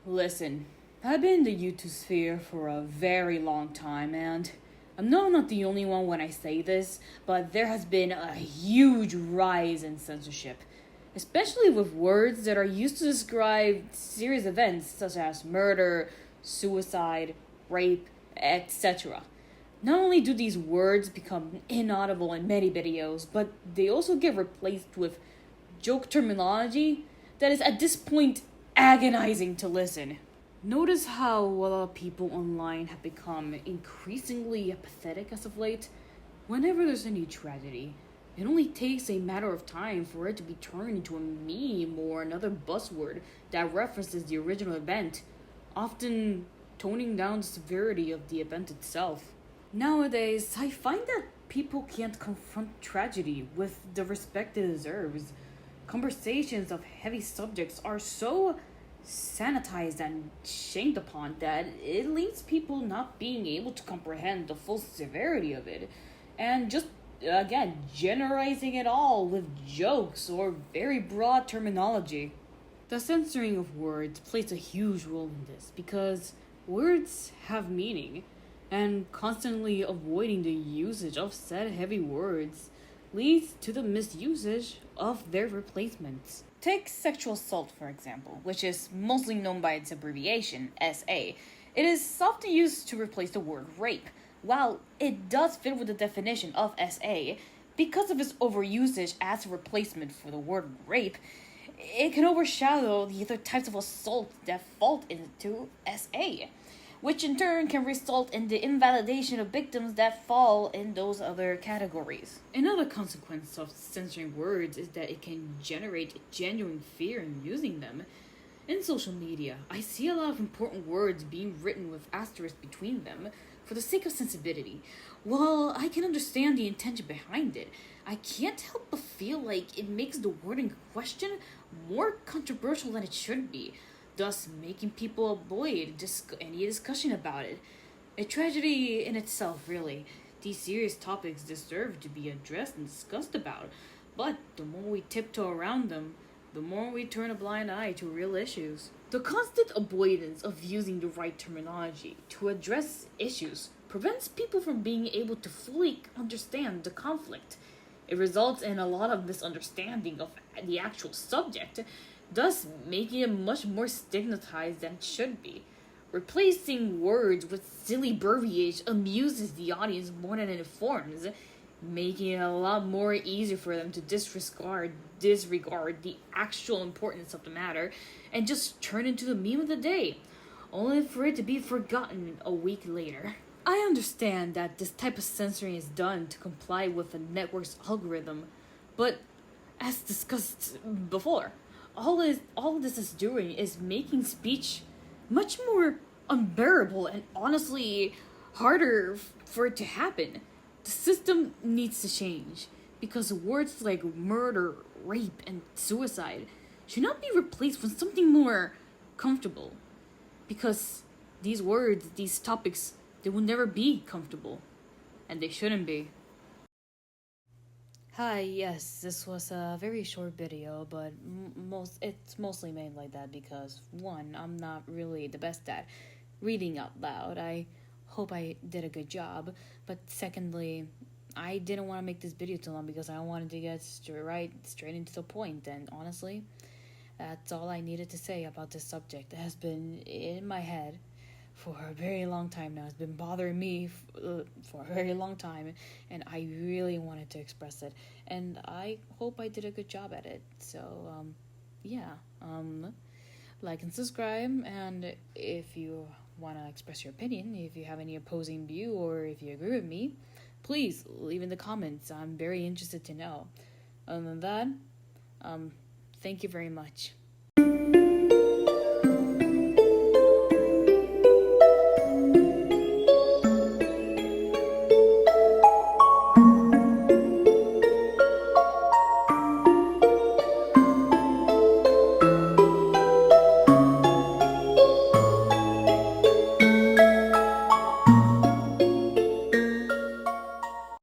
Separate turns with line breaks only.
Listen, I've been in the YouTube sphere for a very long time, and I know I'm not the only one when I say this, but there has been a huge rise in censorship, especially with words that are used to describe serious events such as murder, suicide, rape, etc. Not only do these words become inaudible in many videos, but they also get replaced with joke terminology that is at this point agonizing to listen. Notice how a lot of people online have become increasingly apathetic as of late. Whenever there's any tragedy, it only takes a matter of time for it to be turned into a meme or another buzzword that references the original event, often toning down the severity of the event itself. Nowadays, I find that people can't confront tragedy with the respect it deserves. Conversations of heavy subjects are so sanitized and shamed upon that it leaves people not being able to comprehend the full severity of it, and just again generalizing it all with jokes or very broad terminology. The censoring of words plays a huge role in this because words have meaning, and constantly avoiding the usage of said heavy words leads to the misusage of their replacements. Take sexual assault, for example, which is mostly known by its abbreviation, SA. It is often used to replace the word rape. While it does fit with the definition of SA, because of its overusage as a replacement for the word rape, it can overshadow the other types of assault that fall into SA, which in turn can result in the invalidation of victims that fall in those other categories. Another consequence of censoring words is that it can generate genuine fear in using them. In social media, I see a lot of important words being written with asterisks between them for the sake of sensibility. While I can understand the intention behind it, I can't help but feel like it makes the word in question more controversial than it should be, thus making people avoid any discussion about it. A tragedy in itself, really. These serious topics deserve to be addressed and discussed about, but the more we tiptoe around them, the more we turn a blind eye to real issues. The constant avoidance of using the right terminology to address issues prevents people from being able to fully understand the conflict. It results in a lot of misunderstanding of the actual subject, thus making it much more stigmatized than it should be. Replacing words with silly verbiage amuses the audience more than it informs, making it a lot more easier for them to disregard the actual importance of the matter and just turn into the meme of the day, only for it to be forgotten a week later. I understand that this type of censoring is done to comply with the network's algorithm, but as discussed before, all this is doing is making speech much more unbearable and honestly harder for it to happen. The system needs to change because words like murder, rape, and suicide should not be replaced with something more comfortable. Because these words, these topics, they will never be comfortable, and they shouldn't be. Hi, yes, this was a very short video, but it's mostly made like that because one, I'm not really the best at reading out loud. I hope I did a good job, but secondly, I didn't want to make this video too long because I wanted to get straight into the point, and honestly, that's all I needed to say about this subject. It has been in my head for a very long time now. It's been bothering me for a very long time, and I really wanted to express it, and I hope I did a good job at it. So yeah, like and subscribe, and if you want to express your opinion, if you have any opposing view, or if you agree with me, please leave in the comments. I'm very interested to know. Other than that, thank you very much.